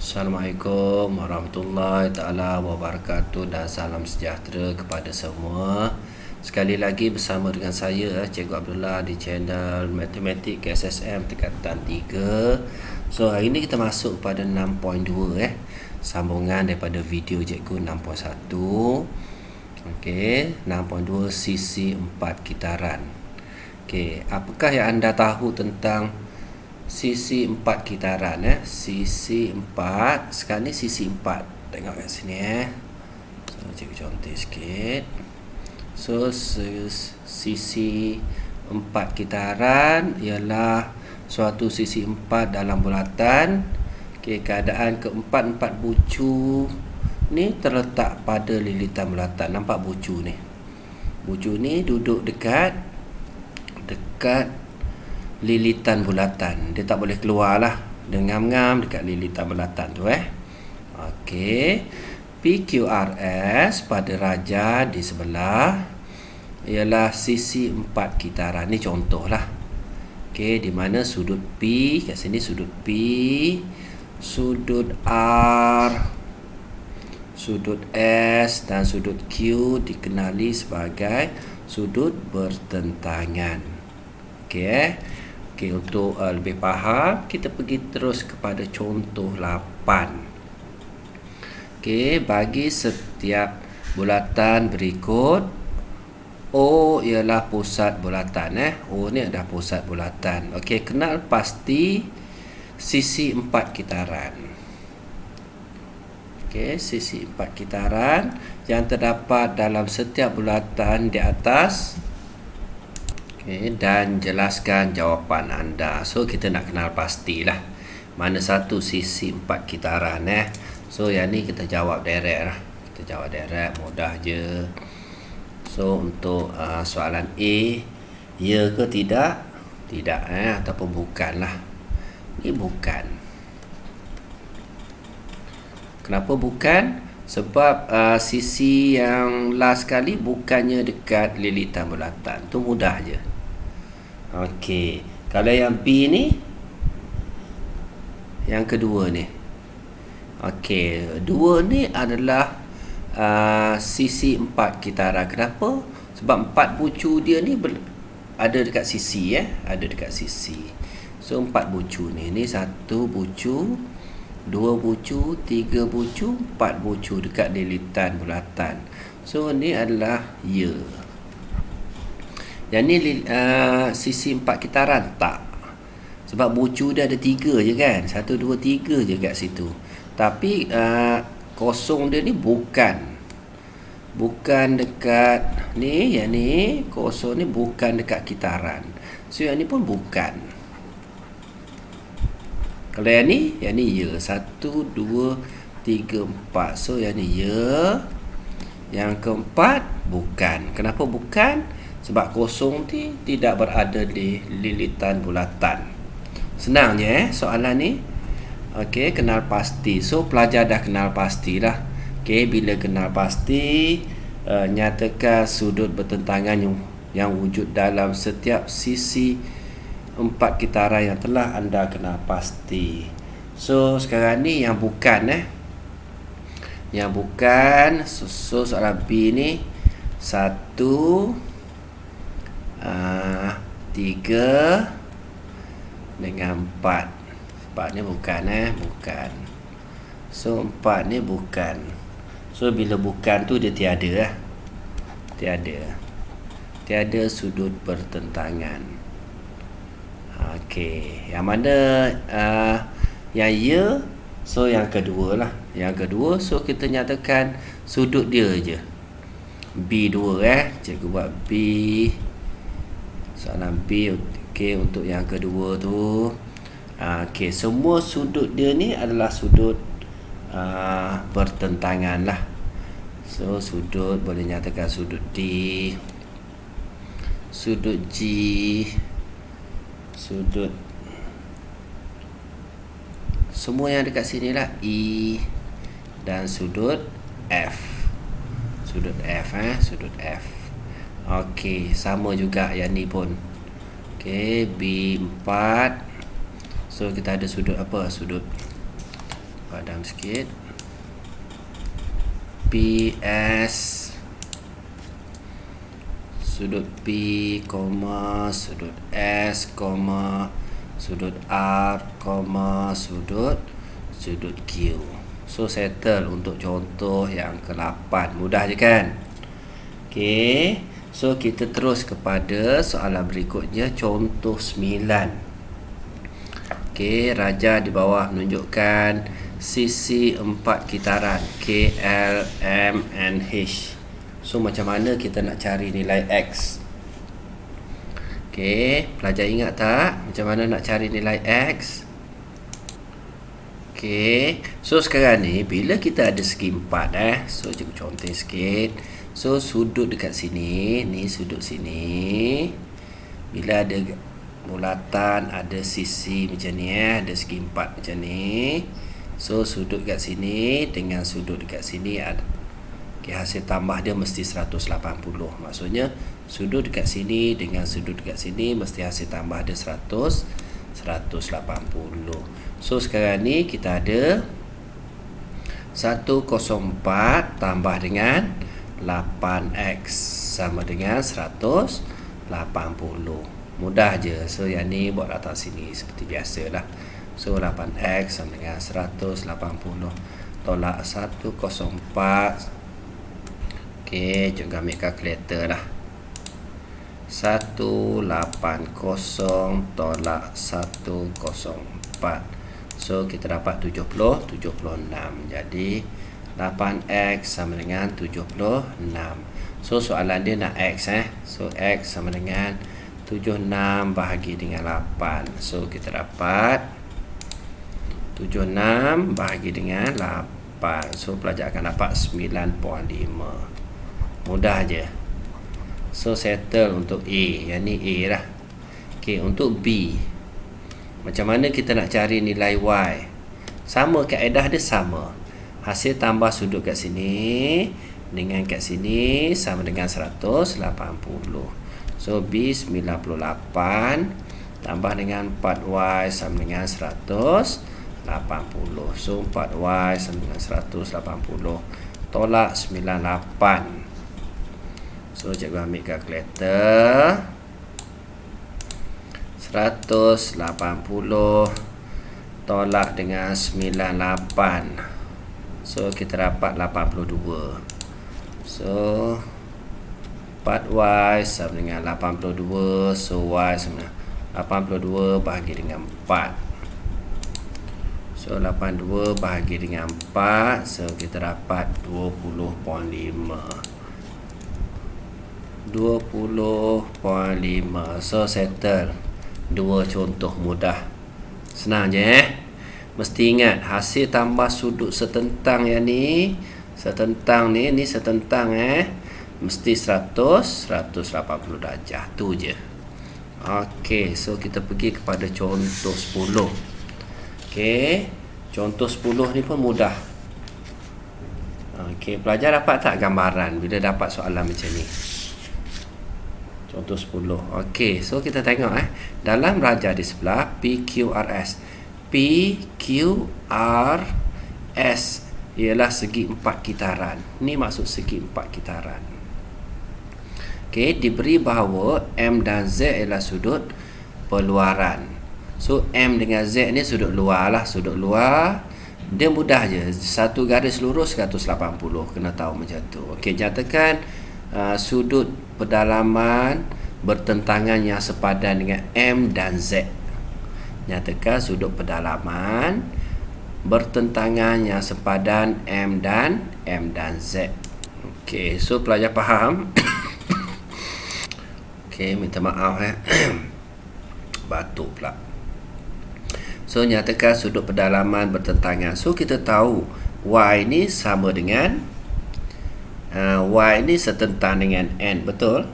Assalamualaikum warahmatullahi ta'ala wabarakatuh dan salam sejahtera kepada semua. Sekali lagi bersama dengan saya Cikgu Abdullah di channel Matematik KSSM tingkatan 3. So hari ini kita masuk pada 6.2 sambungan daripada video Cikgu 6.1. Okey, 6.2 sisi 4 kitaran. Okey, apakah yang anda tahu tentang sisi 4 kitaran? Sisi 4. Sekarang ni sisi 4. Tengok kat sini So cikgu contoh sikit. So sisi 4 kitaran ialah suatu sisi 4 dalam bulatan. Okey, keadaan keempat bucu ni terletak pada lilitan bulatan. Nampak bucu ni? Bucu ni duduk dekat lilitan bulatan. Dia tak boleh keluar lah. Dia ngam-ngam dekat lilitan bulatan tu Okey. PQRS pada raja di sebelah ialah sisi 4 kitaran. Ni contoh lah. Okey, di mana sudut P, kat sini sudut P, sudut R, sudut S dan sudut Q dikenali sebagai sudut bertentangan. Okey. Okey, untuk lebih faham, kita pergi terus kepada contoh 8. Okey, bagi setiap bulatan berikut, O ialah pusat bulatan. O ni adalah pusat bulatan. Okey, kenal pasti sisi 4 kitaran. Okey, sisi 4 kitaran yang terdapat dalam setiap bulatan di atas. Okay, dan jelaskan jawapan anda. So kita nak kenal pastilah mana satu sisi 4 kitaran So yang ni kita jawab direct lah. Kita jawab direct, mudah je. So untuk soalan A, ya ke tidak? Tidak ataupun bukan lah. Ini bukan. Kenapa bukan? Sebab sisi yang last kali bukannya dekat lilitan bulatan. Tu mudah je. Okey, kalau yang B ni, yang kedua ni. Okey, dua ni adalah sisi 4 kitaran. Kenapa? Sebab 4 bucu dia ni ada dekat sisi ada dekat sisi. So 4 bucu ni. Ni 1 bucu, 2 bucu, 3 bucu, 4 bucu dekat lilitan bulatan. So ni adalah ya. Yang ni sisi 4 kitaran tak. Sebab bucu dia ada 3 je kan. 1, 2, 3 je kat situ. Tapi kosong dia ni bukan dekat ni. Yang ni kosong ni bukan dekat kitaran. So yang ni pun bukan. Kalau yang ni ya. 1, 2, 3, 4. So yang ni ya. Yang keempat bukan. Kenapa bukan? Sebab kosong ni tidak berada di lilitan bulatan. Senang je soalan ni. Okey, kenal pasti. So pelajar dah kenal pastilah. Okey, bila kenal pasti, nyatakan sudut bertentangan yang wujud dalam setiap sisi 4 kitaran yang telah anda kenal pasti. So sekarang ni yang bukan Yang bukan. So soalan B ni 1, 3 dengan 4. 4 ni bukan bukan. So 4 ni bukan. So bila bukan tu dia tiada tiada sudut bertentangan. Okey, yang mana yang ya? So yang kedua lah. Yang kedua, so kita nyatakan sudut dia je. B2 cikgu buat B. Soalan B. Okey, untuk yang kedua tu. Okey, semua sudut dia ni adalah sudut bertentangan lah. So sudut boleh nyatakan sudut D, sudut G, sudut semua yang dekat sini lah E dan sudut F. Sudut F sudut F. Okey, sama juga yang ni pun. Okey, B4. So kita ada sudut apa? Sudut Padam sikit. PS sudut P, sudut S, sudut R, sudut Q. So settle untuk contoh yang ke-8. Mudah je kan? Okey. So kita terus kepada soalan berikutnya, contoh 9. Okey, raja di bawah menunjukkan sisi 4 kitaran K, L, M and H. So macam mana kita nak cari nilai X? Okey, pelajar ingat tak macam mana nak cari nilai X? Okey, so sekarang ni bila kita ada segi 4 so cikgu contoh sikit. So sudut dekat sini, ni sudut sini. Bila ada bulatan, ada sisi macam ni ada segi 4 macam ni. So sudut dekat sini dengan sudut dekat sini ada. Okey, hasil tambah dia mesti 180. Maksudnya sudut dekat sini dengan sudut dekat sini mesti hasil tambah dia 180. So sekarang ni kita ada 104 tambah dengan 8x sama dengan 180. Mudah je. So yang ni buat atas sini seperti biasa lah. So 8x sama dengan 180. Tolak 104. Okey, cikgu ambil kalkulator lah. 180 tolak 104. So kita dapat 76. Jadi 8x sama dengan 76. So soalan dia nak x So x sama dengan 76 bahagi dengan 8. So kita dapat 76 bahagi dengan 8. So pelajar akan dapat 9.5. Mudah je. So settle untuk A. Yang ni A lah. Okey, untuk B, macam mana kita nak cari nilai Y? Sama, kaedah dia sama. Hasil tambah sudut kat sini dengan kat sini sama dengan 180. So B 98 tambah dengan 4Y sama dengan 180. So 4Y sama dengan 180. Tolak 98. So cikgu ambil kalkulator. 180 tolak dengan 98. So kita dapat 82. So 4Y sama dengan 82. So Y sama dengan 82 bahagi dengan 4. So 82 bahagi dengan 4. So kita dapat 20.5. 20.5. So settle. Dua contoh mudah. Senang je Mesti ingat hasil tambah sudut setentang yang ni, setentang ni setentang mesti 180 darjah. Tu je. Okey, so kita pergi kepada contoh 10. Okey, contoh 10 ni pun mudah. Okey, pelajar dapat tak gambaran bila dapat soalan macam ni? Contoh 10. Okey, so kita tengok dalam raja di sebelah PQRS. PQRS ialah segi 4 kitaran. Ni maksud segi 4 kitaran. Okey, diberi bahawa M dan Z ialah sudut perluaran. So M dengan Z ni sudut luar lah, sudut luar. Dia mudah je. Satu garis lurus 180. Kena tahu macam tu. Okey, nyatakan sudut pedalaman bertentangan yang sepadan dengan M dan Z. Nyatakan sudut pedalaman bertentangan yang sepadan M dan Z. Okey, so pelajar faham? Okey, minta maaf batuk pula. So nyatakan sudut pedalaman bertentangan. So kita tahu Y ni sama dengan Y ni setentang dengan N, betul?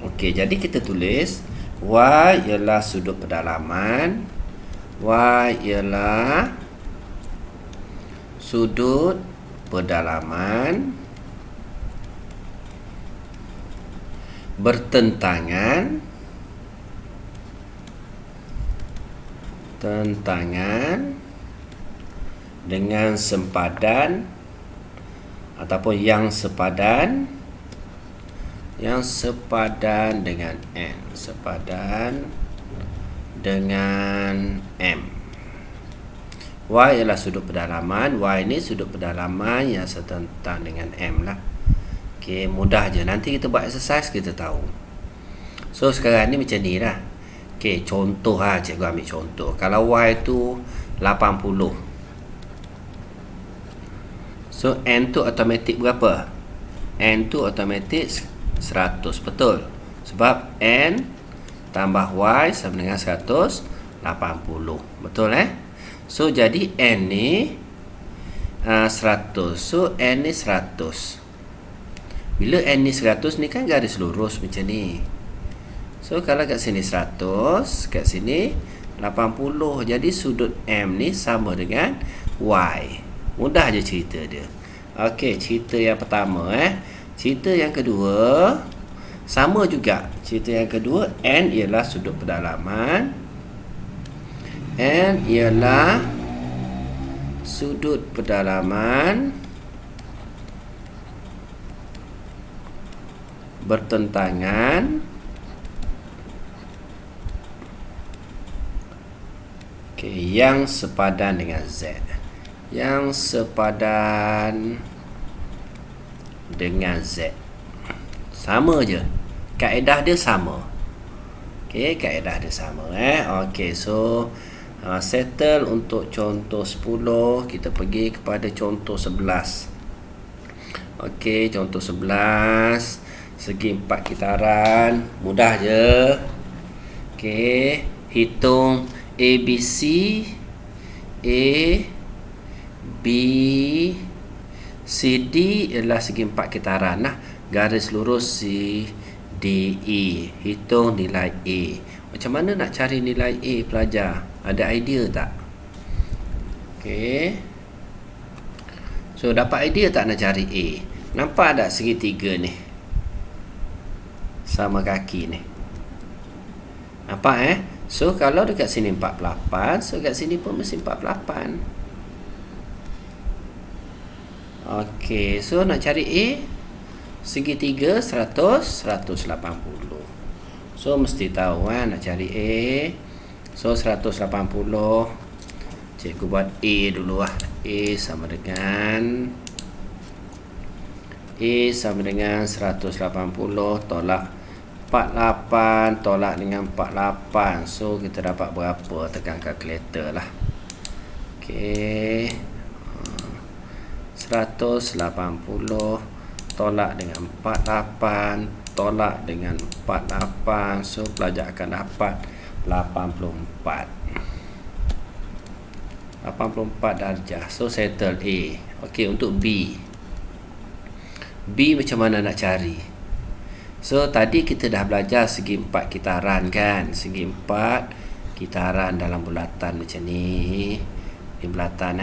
Okey, jadi kita tulis Y ialah sudut pedalaman. Y ialah sudut pedalaman bertentangan dengan sempadan ataupun yang sepadan dengan n, sepadan dengan m. Y ialah sudut pedalaman. Y ni sudut pedalaman yang setentang dengan M lah. Okey, mudah je. Nanti kita buat exercise, kita tahu. So, sekarang ni macam ni lah. Okey, contoh lah. Cikgu ambil contoh. Kalau Y tu 80. So, N tu automatik berapa? N tu automatik 100. Betul? Sebab N tambah Y sama dengan 180. Betul So, jadi N ni 100. So, N ni 100. Bila N ni 100 ni kan garis lurus macam ni. So, kalau kat sini 100, kat sini 80. Jadi, sudut M ni sama dengan Y. Mudah je cerita dia. Okey, cerita yang pertama. Cerita yang kedua, sama juga. Cerita yang kedua, N ialah sudut pedalaman. N ialah sudut pedalaman bertentangan yang sepadan dengan Z. Yang sepadan dengan Z. Sama je. Kaedah dia sama. Kaedah dia sama. So settle untuk contoh 10. Kita pergi kepada contoh 11. Contoh 11. Segi 4 kitaran. Mudah je. Hitung ABC, A, B, C, D ialah segi 4 kitaran lah. Garis lurus C, D, E. Hitung nilai A. Macam mana nak cari nilai A, pelajar? Ada idea tak? So, dapat idea tak nak cari A? Nampak tak segitiga ni? Sama kaki ni. Nampak So, kalau dekat sini 48, so kat sini pun mesti 48. So nak cari A, segitiga 100, 180. So, mesti tahu nak cari A. So, 180. Cikgu buat A dulu lah. A sama dengan 180 tolak 48 tolak dengan 48. So, kita dapat berapa? Tekan kalkulator lah. 180 tolak dengan 48 tolak dengan 48. So, pelajar akan dapat 84 darjah. So, settle A. Untuk B. B macam mana nak cari? So, tadi kita dah belajar segi 4 kitaran kan? Segi 4 kitaran dalam bulatan macam ni. Ini bulatan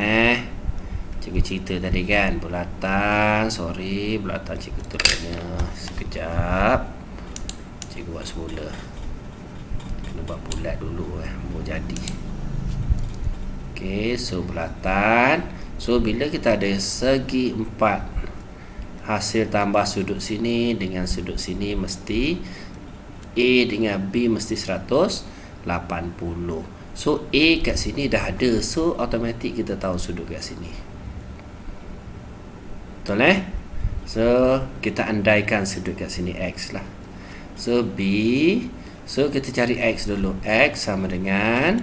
cikgu cerita tadi kan? Bulatan cikgu turunnya. Sekejap. Cikgu buat semula. Kena buat bulat dulu baru jadi. So bulatan. So, bila kita ada segi 4, hasil tambah sudut sini dengan sudut sini mesti A dengan B mesti 180. So, A kat sini dah ada. So, automatik kita tahu sudut kat sini. Betul So, kita andaikan sudut kat sini X lah. So, B. So, kita cari X dulu. X sama dengan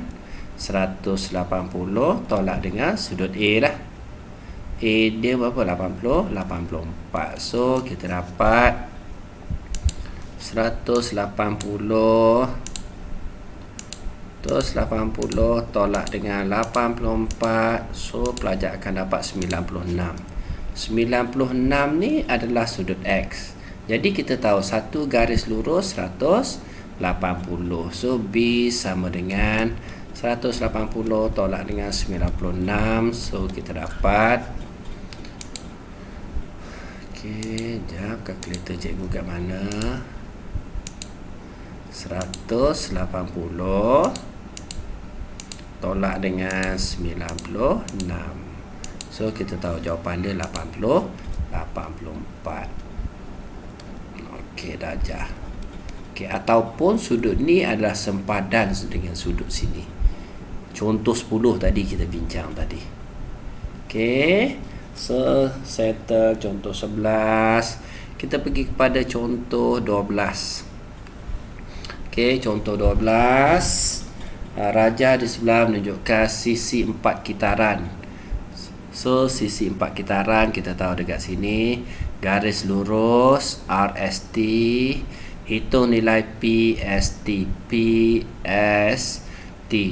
180 tolak dengan sudut A lah. A dia berapa? 84. So, kita dapat 180 tolak dengan 84. So, pelajar akan dapat 96. 96 ni adalah sudut X. Jadi, kita tahu satu garis lurus 180. So, B sama dengan 180 tolak dengan 96. So, kita dapat jap, kalkulator cikgu kat mana? 180 tolak dengan 96. So kita tahu jawapan dia 84. Okey, darjah. Okey, ataupun sudut ni adalah sempadan dengan sudut sini. Contoh 10 tadi kita bincang tadi. Okey. So settle contoh 11. Kita pergi kepada contoh 12. Okey, contoh 12. Rajah di sebelah menunjukkan sisi 4 kitaran. So sisi 4 kitaran kita tahu dekat sini, garis lurus RST, hitung nilai PST.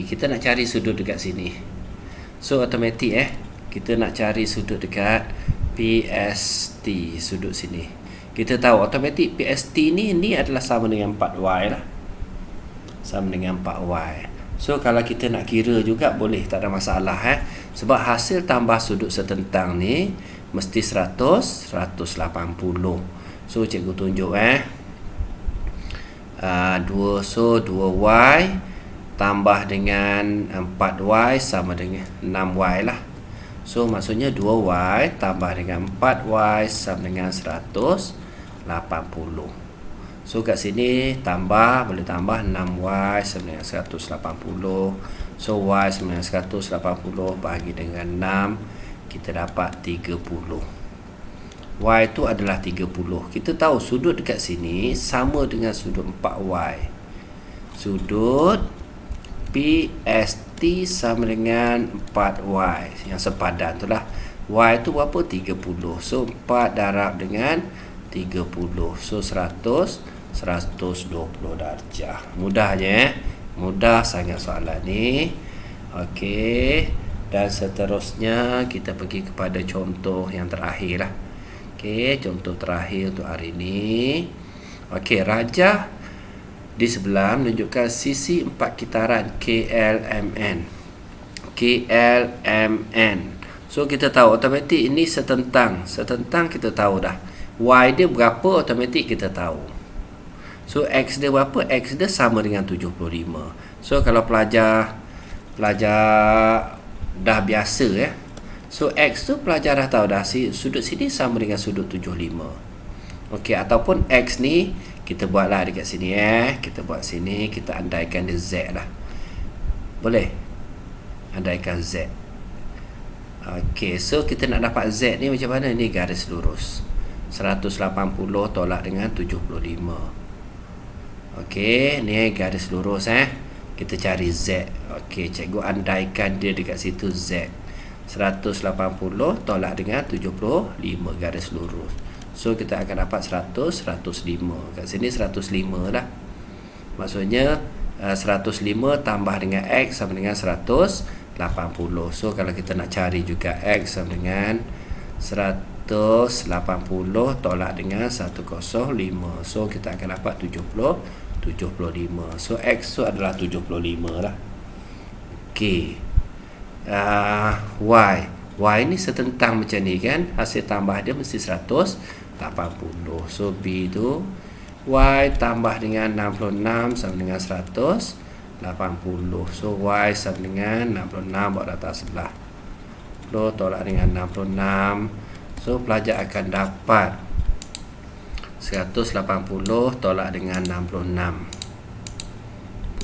Kita nak cari sudut dekat sini. So automatik kita nak cari sudut dekat PST, sudut sini. Kita tahu automatik PST ni adalah sama dengan 4Y lah. Sama dengan 4Y. So kalau kita nak kira juga boleh, tak ada masalah sebab hasil tambah sudut setentang ni mesti 180. So cikgu tunjuk 2Y tambah dengan 4Y sama dengan 6Y lah. So maksudnya 2Y tambah dengan 4Y sama dengan 180. So kat sini tambah, boleh tambah 6Y sama dengan 180. So Y sama dengan 180 bahagi dengan 6, kita dapat 30. Y itu adalah 30. Kita tahu sudut dekat sini sama dengan sudut 4Y. Sudut PST sama dengan 4Y yang sepadan tu lah. Y itu berapa? 30. So 4 darab dengan 30. So 120 darjah. Mudah je Mudah sangat soalan ni. Okey. Dan seterusnya kita pergi kepada contoh yang terakhir lah. Okey, contoh terakhir untuk hari ni. Okey, rajah di sebelah menunjukkan sisi 4 kitaran KLMN. So kita tahu automatik ini setentang. Setentang kita tahu dah. Y dia berapa automatik kita tahu. So X dia berapa? X dia sama dengan 75. So kalau pelajar dah biasa so X tu pelajar dah tahu dah, sudut sini sama dengan sudut 75. Okey, ataupun X ni kita buatlah dekat sini kita buat sini, kita andaikan dia Z lah. Boleh? Andaikan Z. Okey, so kita nak dapat Z ni macam mana? Ni garis lurus. 180 tolak dengan 75. Okey, ni garis lurus kita cari Z. Okey, cikgu andaikan dia dekat situ Z. 180 tolak dengan 75 garis lurus. So kita akan dapat 105. Kat sini 105 lah. Maksudnya 105 tambah dengan X sama dengan 180. So kalau kita nak cari juga X sama dengan 180 tolak dengan 105. So kita akan dapat 75. So X tu adalah 75 lah. Okey. Y ni setentang macam ni kan. Hasil tambah dia mesti 180. So B tu Y tambah dengan 66 sama dengan 180. So Y sama dengan 66 buat data sebelah. Tolak dengan 66. So pelajar akan dapat 180 tolak dengan 66.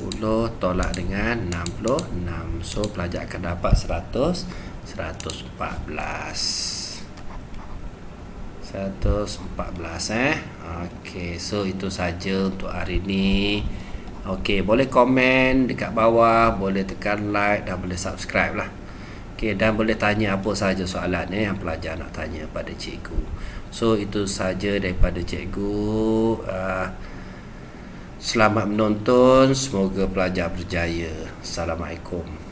10 tolak dengan 66. So pelajar akan dapat 114. 114 Okey, so itu saja untuk hari ni. Okey, boleh komen dekat bawah, boleh tekan like dan boleh subscribe lah. Okey, dan boleh tanya apa sahaja soalan yang pelajar nak tanya pada cikgu. So itu saja daripada cikgu. Selamat menonton, semoga pelajar berjaya. Assalamualaikum.